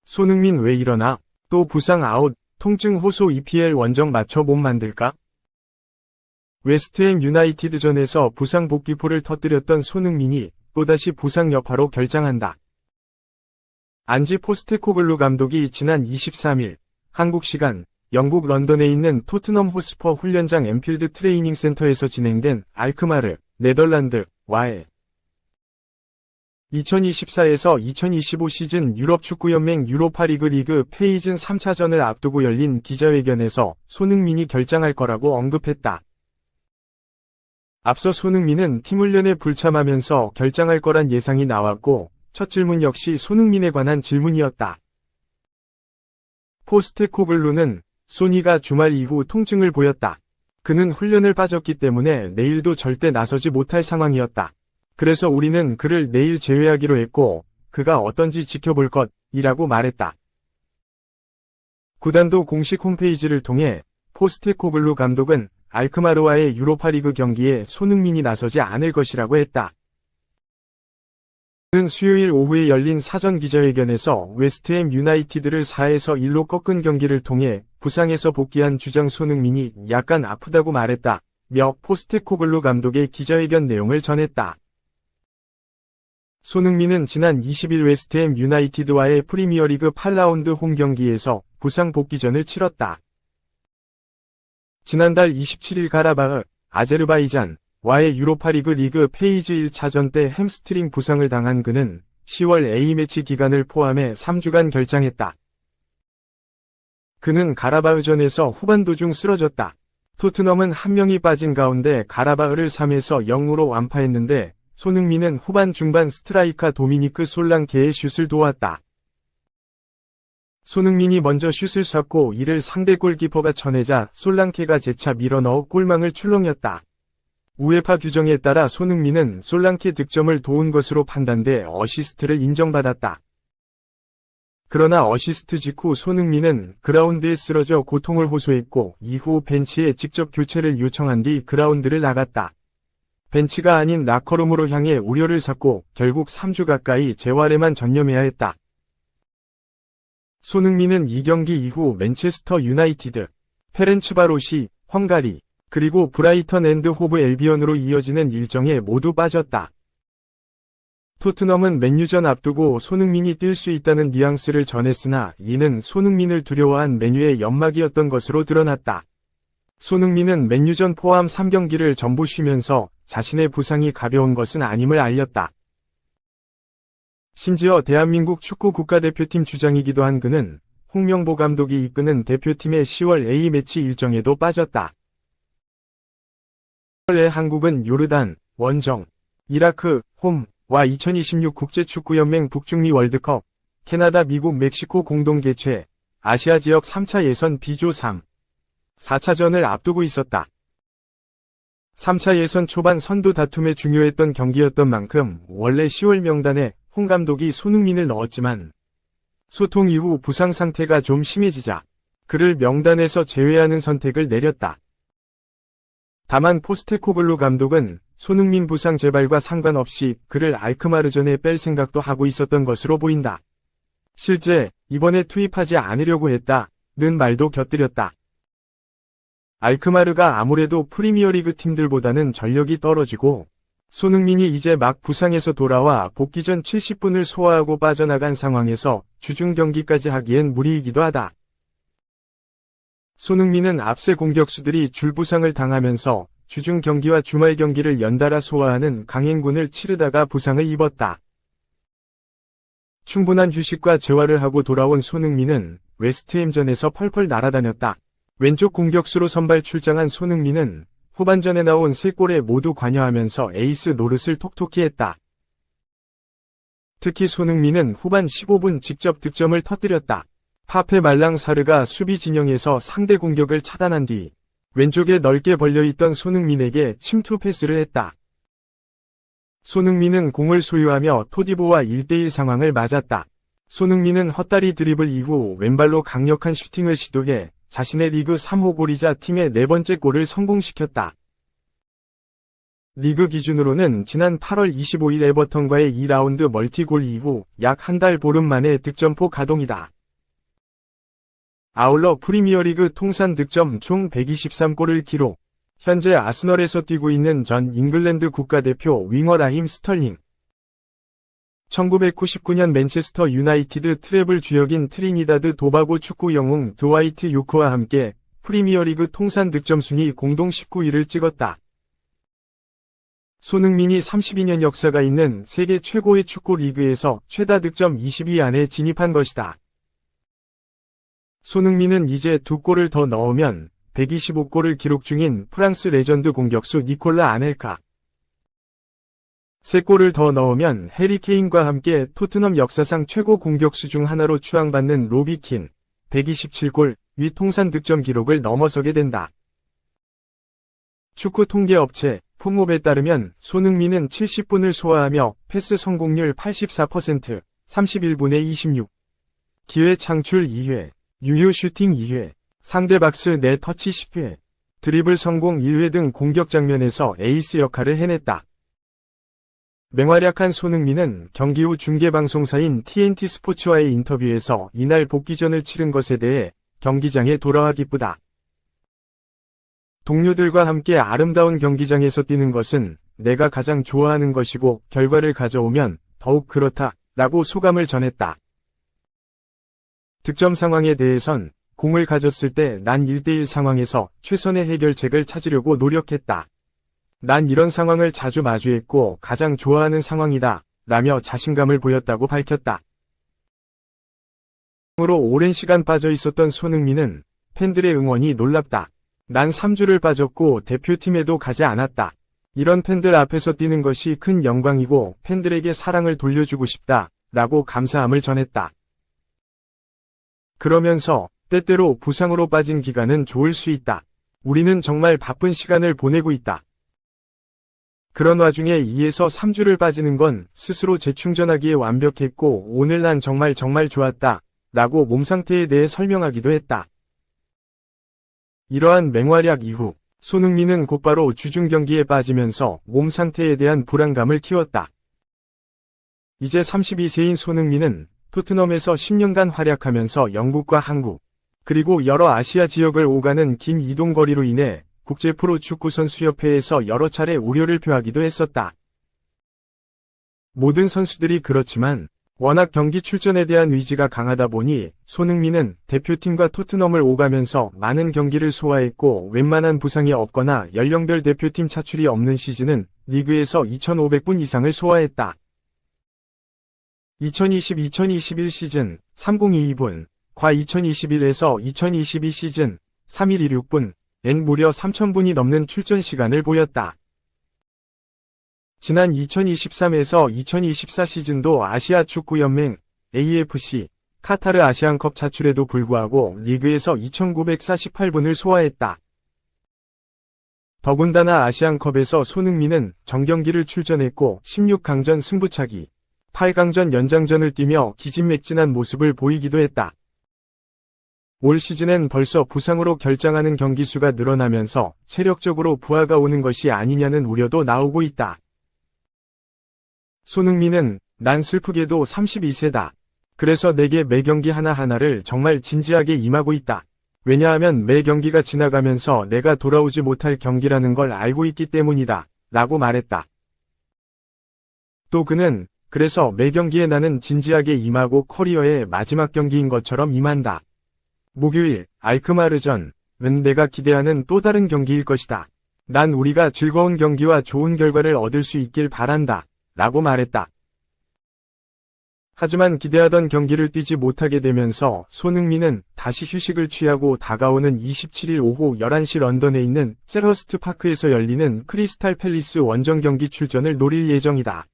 손흥민 왜 이러나? 또 부상 아웃, 통증 호소 EPL 원정 맞춰 못 만들까? 웨스트햄 유나이티드전에서 부상 복귀포를 터뜨렸던 손흥민이 또다시 부상 여파로 결장한다. 안지 포스테코글루 감독이 지난 23일 한국 시간 영국 런던에 있는 토트넘 호스퍼 훈련장 엠필드 트레이닝 센터에서 진행된 알크마르, 네덜란드와의 2024에서 2025 시즌 유럽축구연맹 유로파리그 리그 페이즌 3차전을 앞두고 열린 기자회견에서 손흥민이 결장할 거라고 언급했다. 앞서 손흥민은 팀 훈련에 불참하면서 결장할 거란 예상이 나왔고 첫 질문 역시 손흥민에 관한 질문이었다. 포스테코글루는 소니가 주말 이후 통증을 보였다. 그는 훈련을 빠졌기 때문에 내일도 절대 나서지 못할 상황이었다. 그래서 우리는 그를 내일 제외하기로 했고 그가 어떤지 지켜볼 것이라고 말했다. 구단도 공식 홈페이지를 통해 포스테코글루 감독은 알크마르와의 유로파리그 경기에 손흥민이 나서지 않을 것이라고 했다. 그는 수요일 오후에 열린 사전 기자회견에서 웨스트햄 유나이티드를 4에서 1로 꺾은 경기를 통해 부상에서 복귀한 주장 손흥민이 약간 아프다고 말했다며 포스테코글루 감독의 기자회견 내용을 전했다. 손흥민은 지난 20일 웨스트햄 유나이티드와의 프리미어리그 8라운드 홈 경기에서 부상 복귀전을 치렀다. 지난달 27일 가라바흐, 아제르바이잔와의 유로파리그 리그 페이즈 1차전 때 햄스트링 부상을 당한 그는 10월 A매치 기간을 포함해 3주간 결장했다. 그는 가라바흐전에서 후반도 중 쓰러졌다. 토트넘은 한 명이 빠진 가운데 가라바흐를 3에서 0으로 완파했는데 손흥민은 후반 중반 스트라이커 도미니크 솔랑케의 슛을 도왔다. 손흥민이 먼저 슛을 쐈고 이를 상대 골키퍼가 쳐내자 솔랑케가 재차 밀어넣어 골망을 출렁였다. 우에파 규정에 따라 손흥민은 솔랑케 득점을 도운 것으로 판단돼 어시스트를 인정받았다. 그러나 어시스트 직후 손흥민은 그라운드에 쓰러져 고통을 호소했고 이후 벤치에 직접 교체를 요청한 뒤 그라운드를 나갔다. 벤치가 아닌 라커룸으로 향해 우려를 샀고 결국 3주 가까이 재활에만 전념해야 했다. 손흥민은 이 경기 이후 맨체스터 유나이티드, 페렌츠바로시, 헝가리, 그리고 브라이턴 앤드 호브 엘비언으로 이어지는 일정에 모두 빠졌다. 토트넘은 맨유전 앞두고 손흥민이 뛸 수 있다는 뉘앙스를 전했으나 이는 손흥민을 두려워한 맨유의 연막이었던 것으로 드러났다. 손흥민은 맨유전 포함 3경기를 전부 쉬면서 자신의 부상이 가벼운 것은 아님을 알렸다. 심지어 대한민국 축구 국가대표팀 주장이기도 한 그는 홍명보 감독이 이끄는 대표팀의 10월 A매치 일정에도 빠졌다. 10월에 한국은 요르단, 원정, 이라크, 홈과 2026 국제축구연맹 북중미 월드컵, 캐나다, 미국, 멕시코 공동 개최, 아시아 지역 3차 예선 B조 3, 4차전을 앞두고 있었다. 3차 예선 초반 선두 다툼에 중요했던 경기였던 만큼 원래 10월 명단에 홍 감독이 손흥민을 넣었지만 소통 이후 부상 상태가 좀 심해지자 그를 명단에서 제외하는 선택을 내렸다. 다만 포스테코글루 감독은 손흥민 부상 재발과 상관없이 그를 알크마르전에 뺄 생각도 하고 있었던 것으로 보인다. 실제 이번에 투입하지 않으려고 했다는 말도 곁들였다. 알크마르가 아무래도 프리미어리그 팀들보다는 전력이 떨어지고 손흥민이 이제 막 부상에서 돌아와 복귀 전 70분을 소화하고 빠져나간 상황에서 주중 경기까지 하기엔 무리이기도 하다. 손흥민은 앞세 공격수들이 줄부상을 당하면서 주중 경기와 주말 경기를 연달아 소화하는 강행군을 치르다가 부상을 입었다. 충분한 휴식과 재활을 하고 돌아온 손흥민은 웨스트햄전에서 펄펄 날아다녔다. 왼쪽 공격수로 선발 출장한 손흥민은 후반전에 나온 3골에 모두 관여하면서 에이스 노릇을 톡톡히 했다. 특히 손흥민은 후반 15분 직접 득점을 터뜨렸다. 파페 말랑사르가 수비 진영에서 상대 공격을 차단한 뒤 왼쪽에 넓게 벌려있던 손흥민에게 침투 패스를 했다. 손흥민은 공을 소유하며 토디보와 1대1 상황을 맞았다. 손흥민은 헛다리 드리블 이후 왼발로 강력한 슈팅을 시도해 자신의 리그 3호 골이자 팀의 4번째 골을 성공시켰다. 리그 기준으로는 지난 8월 25일 에버턴과의 2라운드 멀티골 이후 약 한 달 보름 만에 득점포 가동이다. 아울러 프리미어리그 통산 득점 총 123골을 기록. 현재 아스널에서 뛰고 있는 전 잉글랜드 국가대표 윙어 라힘 스털링. 1999년 맨체스터 유나이티드 트래블 주역인 트리니다드 도바고 축구 영웅 드와이트 요크와 함께 프리미어리그 통산 득점 순위 공동 19위를 찍었다. 손흥민이 32년 역사가 있는 세계 최고의 축구 리그에서 최다 득점 20위 안에 진입한 것이다. 손흥민은 이제 2골을 더 넣으면 125골을 기록 중인 프랑스 레전드 공격수 니콜라 아넬카. 3골을 더 넣으면 해리 케인과 함께 토트넘 역사상 최고 공격수 중 하나로 추앙받는 로비 킨, 127골 위 통산 득점 기록을 넘어서게 된다. 축구 통계 업체 폼몹에 따르면 손흥민은 70분을 소화하며 패스 성공률 84%, 31분의 26, 기회 창출 2회, 유효 슈팅 2회, 상대 박스 내 터치 10회, 드리블 성공 1회 등 공격 장면에서 에이스 역할을 해냈다. 맹활약한 손흥민은 경기 후 중계방송사인 TNT 스포츠와의 인터뷰에서 이날 복귀전을 치른 것에 대해 경기장에 돌아와 기쁘다. 동료들과 함께 아름다운 경기장에서 뛰는 것은 내가 가장 좋아하는 것이고 결과를 가져오면 더욱 그렇다 라고 소감을 전했다. 득점 상황에 대해선 공을 가졌을 때 난 1대1 상황에서 최선의 해결책을 찾으려고 노력했다. 난 이런 상황을 자주 마주했고 가장 좋아하는 상황이다 라며 자신감을 보였다고 밝혔다. 으로 오랜 시간 빠져 있었던 손흥민은 팬들의 응원이 놀랍다. 난 3주를 빠졌고 대표팀에도 가지 않았다. 이런 팬들 앞에서 뛰는 것이 큰 영광이고 팬들에게 사랑을 돌려주고 싶다 라고 감사함을 전했다. 그러면서 때때로 부상으로 빠진 기간은 좋을 수 있다. 우리는 정말 바쁜 시간을 보내고 있다. 그런 와중에 2에서 3주를 빠지는 건 스스로 재충전하기에 완벽했고 오늘 난 정말 좋았다 라고 몸 상태에 대해 설명하기도 했다. 이러한 맹활약 이후 손흥민은 곧바로 주중 경기에 빠지면서 몸 상태에 대한 불안감을 키웠다. 이제 32세인 손흥민은 토트넘에서 10년간 활약하면서 영국과 한국, 그리고 여러 아시아 지역을 오가는 긴 이동거리로 인해 국제 프로축구선수협회에서 여러 차례 우려를 표하기도 했었다. 모든 선수들이 그렇지만 워낙 경기 출전에 대한 의지가 강하다 보니 손흥민은 대표팀과 토트넘을 오가면서 많은 경기를 소화했고 웬만한 부상이 없거나 연령별 대표팀 차출이 없는 시즌은 리그에서 2,500분 이상을 소화했다. 2020-2021 시즌 3022분, 과 2021에서 2022 시즌 3116분, 엔 무려 3,000분이 넘는 출전 시간을 보였다. 지난 2023에서 2024 시즌도 아시아 축구연맹 AFC 카타르 아시안컵 차출에도 불구하고 리그에서 2,948분을 소화했다. 더군다나 아시안컵에서 손흥민은 정경기를 출전했고 16강전 승부차기, 8강전 연장전을 뛰며 기진맥진한 모습을 보이기도 했다. 올 시즌엔 벌써 부상으로 결장하는 경기 수가 늘어나면서 체력적으로 부하가 오는 것이 아니냐는 우려도 나오고 있다. 손흥민은 난 슬프게도 32세다. 그래서 내게 매 경기 하나하나를 정말 진지하게 임하고 있다. 왜냐하면 매 경기가 지나가면서 내가 돌아오지 못할 경기라는 걸 알고 있기 때문이다. 라고 말했다. 또 그는 그래서 매 경기에 나는 진지하게 임하고 커리어의 마지막 경기인 것처럼 임한다. 목요일 알크마르전은 내가 기대하는 또 다른 경기일 것이다. 난 우리가 즐거운 경기와 좋은 결과를 얻을 수 있길 바란다. 라고 말했다. 하지만 기대하던 경기를 뛰지 못하게 되면서 손흥민은 다시 휴식을 취하고 다가오는 27일 오후 11시 런던에 있는 셀허스트 파크에서 열리는 크리스탈 팰리스 원정 경기 출전을 노릴 예정이다.